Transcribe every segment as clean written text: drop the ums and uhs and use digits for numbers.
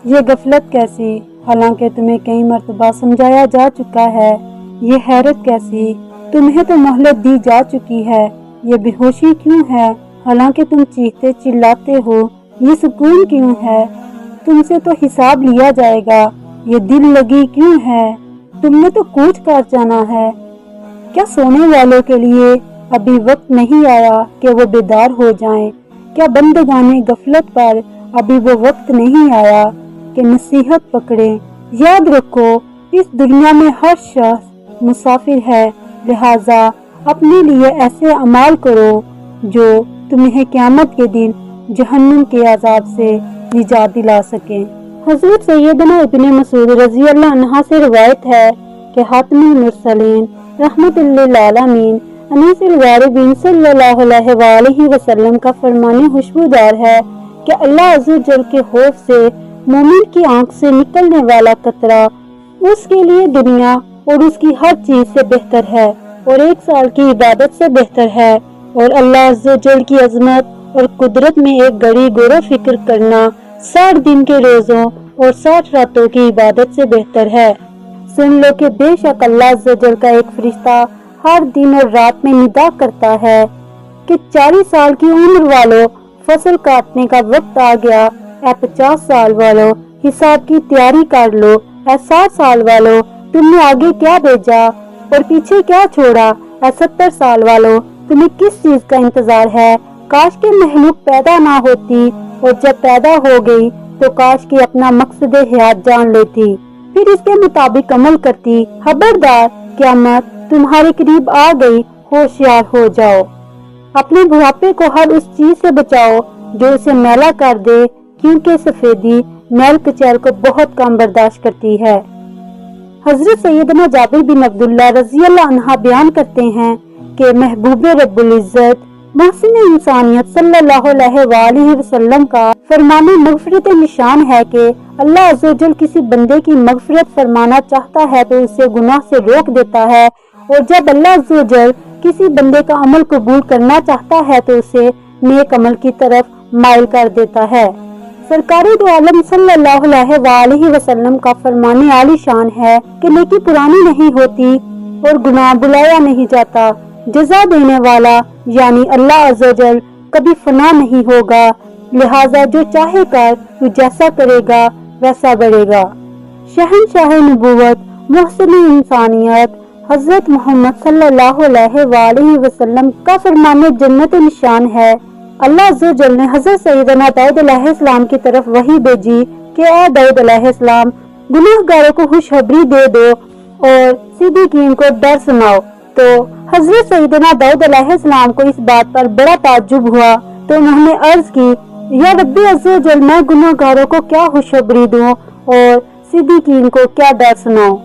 یہ غفلت کیسی، حالانکہ تمہیں کئی مرتبہ سمجھایا جا چکا ہے۔ یہ حیرت کیسی، تمہیں تو مہلت دی جا چکی ہے۔ یہ بے ہوشی کیوں ہے، حالانکہ تم چیختے چلاتے ہو۔ یہ سکون کیوں ہے، تم سے تو حساب لیا جائے گا۔ یہ دل لگی کیوں ہے، تم نے تو کوچ کر جانا ہے۔ کیا سونے والوں کے لیے ابھی وقت نہیں آیا کہ وہ بیدار ہو جائیں؟ کیا بندگان غفلت پر ابھی وہ وقت نہیں آیا کہ نصیحت پکڑیں؟ یاد رکھو، اس دنیا میں ہر شخص مسافر ہے، لہٰذا اپنے لیے ایسے اعمال کرو جو تمہیں قیامت کے دن جہنم کے عذاب سے نجات دلا سکیں۔ حضرت سیدنا ابن مسعود رضی اللہ عنہ سے روایت ہے کہ حاتم المرسلین رحمت للعالمین انیس الغاربین صلی اللہ علیہ وآلہ وسلم کا فرمان خوشبودار ہے کہ اللہ عز و جل کے خوف سے مومن کی آنکھ سے نکلنے والا قطرہ اس کے لیے دنیا اور اس کی ہر چیز سے بہتر ہے اور 1 سال کی عبادت سے بہتر ہے، اور اللہ عز و جل کی عظمت اور قدرت میں ایک گھڑی غور و فکر کرنا 60 دن کے روزوں اور 60 راتوں کی عبادت سے بہتر ہے۔ سن لو کہ بے شک اللہ عز و جل کا ایک فرشتہ ہر دن اور رات میں ندا کرتا ہے کہ 40 سال کی عمر والوں، فصل کاٹنے کا وقت آ گیا۔ اے 50 سال والوں، حساب کی تیاری کر لو۔ اے 60 سال والوں، تم نے آگے کیا بھیجا اور پیچھے کیا چھوڑا؟ اے 70 سال والوں، تمہیں کس چیز کا انتظار ہے؟ کاش کہ مخلوق پیدا نہ ہوتی، اور جب پیدا ہو گئی تو کاش کہ اپنا مقصد حیات جان لیتی، پھر اس کے مطابق عمل کرتی۔ خبردار، قیامت تمہارے قریب آ گئی، ہوشیار ہو جاؤ۔ اپنے بڑھاپے کو ہر اس چیز سے بچاؤ جو اسے میلا کر دے، کیونکہ سفیدی میل کچیل کو بہت کم برداشت کرتی ہے۔ حضرت سیدنا جابر بن عبداللہ رضی اللہ عنہ بیان کرتے ہیں کہ محبوب رب العزت محسن انسانیت صلی اللہ علیہ وآلہ وسلم کا فرمان مغفرت نشان ہے کہ اللہ عز و جل کسی بندے کی مغفرت فرمانا چاہتا ہے تو اسے گناہ سے روک دیتا ہے، اور جب اللہ عز و جل کسی بندے کا عمل قبول کرنا چاہتا ہے تو اسے نیک عمل کی طرف مائل کر دیتا ہے۔ سرکار دو عالم صلی اللہ علیہ وآلہ وسلم کا فرمان عالی شان ہے کہ نیکی پرانی نہیں ہوتی اور گناہ بلایا نہیں جاتا۔ جزا دینے والا یعنی اللہ عز و جل کبھی فنا نہیں ہوگا، لہٰذا جو چاہے کر تو جیسا کرے گا ویسا بڑھے گا۔ شہنشاہ نبوت محسن انسانیت حضرت محمد صلی اللہ علیہ وآلہ وسلم کا فرمان جنت نشان ہے۔ اللہ عز و جل نے حضرت سیدنا داؤد علیہ السلام کی طرف وحی بھیجی کہ اے داؤد علیہ السلام، گناہ گاروں کو خوشخبری دے دو اور صدیقین کو ڈر سناؤ۔ تو حضرت سیدنا داؤد علیہ السلام کو اس بات پر بڑا تعجب ہوا، تو انہوں نے عرض کی، یا رب عز و جل، میں گناہ گاروں کو کیا خوشخبری دوں اور صدیقین کو کیا ڈر سناؤں؟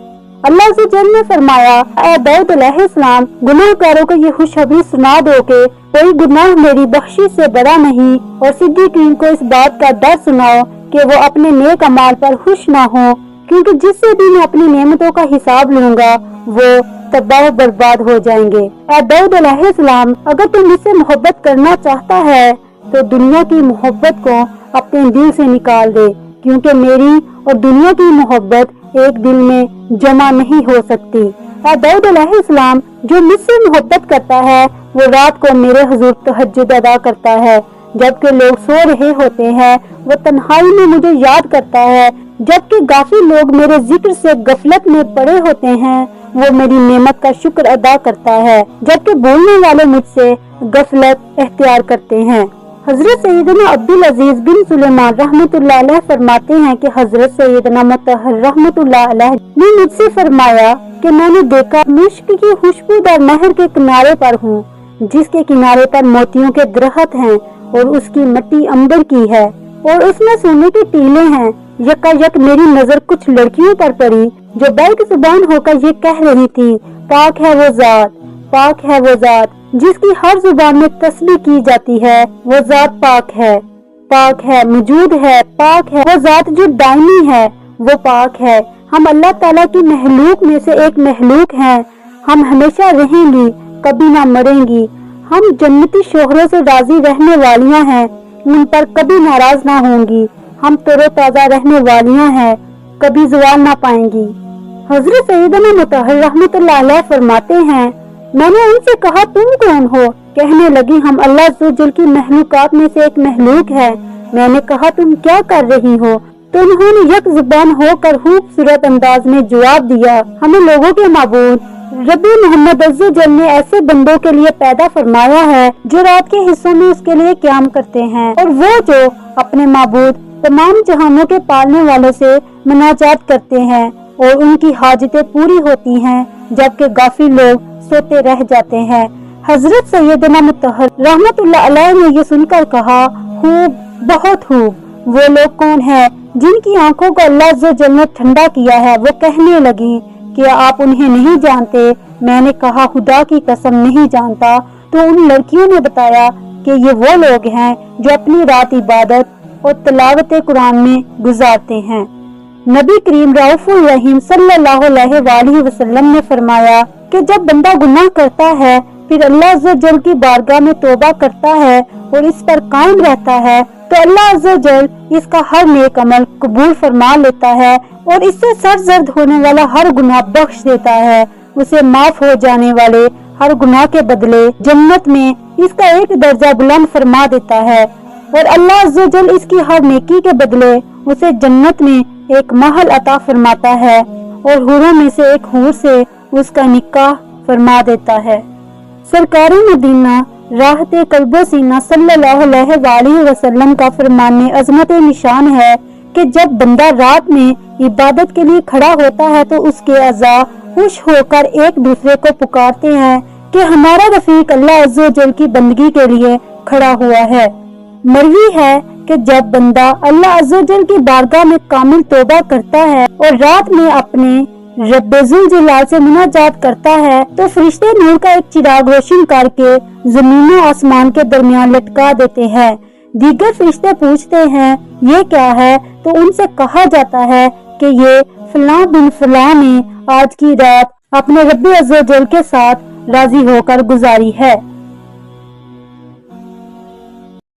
اللہ عز و جل نے فرمایا، اے داؤد علیہ السلام، گناہ گاروں کو یہ خوشخبری سنا دو کہ کوئی گناہ میری بخشش سے بڑا نہیں، اور صدیقین کو اس بات کا ڈر سناؤ کہ وہ اپنے نیک اعمال پر خوش نہ ہوں، کیونکہ جس سے بھی میں اپنی نعمتوں کا حساب لوں گا وہ تباہ و برباد ہو جائیں گے۔ اے داؤد علیہ السلام، اگر تم مجھ سے محبت کرنا چاہتا ہے تو دنیا کی محبت کو اپنے دل سے نکال دے، کیونکہ میری اور دنیا کی محبت ایک دل میں جمع نہیں ہو سکتی۔ اے داؤد علیہ السلام، جو مجھ سے محبت کرتا ہے وہ رات کو میرے حضور تہجد ادا کرتا ہے، جبکہ لوگ سو رہے ہوتے ہیں وہ تنہائی میں مجھے یاد کرتا ہے، جبکہ غافل لوگ میرے ذکر سے غفلت میں پڑے ہوتے ہیں وہ میری نعمت کا شکر ادا کرتا ہے، جبکہ بولنے والے مجھ سے غفلت اختیار کرتے ہیں۔ حضرت سیدنا عبدالعزیز بن سلیمان رحمت اللہ علیہ فرماتے ہیں کہ حضرت سیدنا مطہر رحمت اللہ علیہ نے مجھ سے فرمایا کہ میں نے دیکھا مشک کی خوشبودار نہر کے کنارے پر ہوں، جس کے کنارے پر موتیوں کے درخت ہیں اور اس کی مٹی عنبر کی ہے اور اس میں سونے کے ٹیلے ہیں۔ یکا یک میری نظر کچھ لڑکیوں پر پڑی جو بیک زبان ہو کر یہ کہہ رہی تھی، پاک ہے وہ ذات، پاک ہے وہ ذات جس کی ہر زبان میں تسبیح کی جاتی ہے، وہ ذات پاک ہے، پاک ہے، موجود ہے، پاک ہے، وہ ذات جو دائمی ہے وہ پاک ہے۔ ہم اللہ تعالیٰ کی مخلوق میں سے ایک مخلوق ہیں، ہم ہمیشہ رہیں گی، کبھی نہ مریں گی، ہم جنتی شوہروں سے راضی رہنے والیاں ہیں، ان پر کبھی ناراض نہ ہوں گی، ہم تروتازہ رہنے والیاں ہیں، کبھی زوال نہ پائیں گی۔ حضرت سیدنا مطہر رحمت اللہ علیہ فرماتے ہیں، میں نے ان سے کہا تم کون ہو؟ کہنے لگی ہم اللہ عز و جل کی مخلوقات میں سے ایک مخلوق ہے۔ میں نے کہا تم کیا کر رہی ہو؟ تو انہوں نے یک زبان ہو کر خوبصورت انداز میں جواب دیا، ہمیں لوگوں کے معبود رب محمد عز و جل نے ایسے بندوں کے لیے پیدا فرمایا ہے جو رات کے حصوں میں اس کے لیے قیام کرتے ہیں، اور وہ جو اپنے معبود تمام جہانوں کے پالنے والوں سے مناجات کرتے ہیں اور ان کی حاجتیں پوری ہوتی ہیں جبکہ غافل لوگ سوتے رہ جاتے ہیں۔ حضرت سیدنا مطہر رحمت اللہ علیہ نے یہ سن کر کہا، خوب، بہت خوب۔ وہ لوگ کون ہیں جن کی آنکھوں کو اللہ عز و جل نے ٹھنڈا کیا ہے؟ وہ کہنے لگی، کیا آپ انہیں نہیں جانتے؟ میں نے کہا خدا کی قسم نہیں جانتا۔ تو ان لڑکیوں نے بتایا کہ یہ وہ لوگ ہیں جو اپنی رات عبادت اور تلاوت قرآن میں گزارتے ہیں۔ نبی کریم رؤوف الرحیم صلی اللہ علیہ وآلہ وسلم نے فرمایا کہ جب بندہ گناہ کرتا ہے پھر اللہ عز و جل کی بارگاہ میں توبہ کرتا ہے اور اس پر قائم رہتا ہے تو اللہ عز و جل اس کا ہر نیک عمل قبول فرما لیتا ہے اور اس سے سرزد ہونے والا ہر گناہ بخش دیتا ہے۔ اسے معاف ہو جانے والے ہر گناہ کے بدلے جنت میں اس کا ایک درجہ بلند فرما دیتا ہے، اور اللہ عز و جل اس کی ہر نیکی کے بدلے اسے جنت میں ایک محل عطا فرماتا ہے اور حوروں میں سے ایک حور سے اس کا نکاح فرما دیتا ہے۔ سرکار مدینہ راحت قلب و سینہ صلی اللہ علیہ وآلہ وسلم کا فرمان عظمت نشان ہے کہ جب بندہ رات میں عبادت کے لیے کھڑا ہوتا ہے تو اس کے اعضاء خوش ہو کر ایک دوسرے کو پکارتے ہیں کہ ہمارا رفیق اللہ عز و جل کی بندگی کے لیے کھڑا ہوا ہے۔ مروی ہے کہ جب بندہ اللہ عز و جل کی بارگاہ میں کامل توبہ کرتا ہے اور رات میں اپنے رب ذوالجلال سے مناجات کرتا ہے تو فرشتے نور کا ایک چراغ روشن کر کے زمین و آسمان کے درمیان لٹکا دیتے ہیں۔ دیگر فرشتے پوچھتے ہیں یہ کیا ہے؟ تو ان سے کہا جاتا ہے کہ یہ فلاں بن فلاں نے آج کی رات اپنے رب عز و جل کے ساتھ راضی ہو کر گزاری ہے۔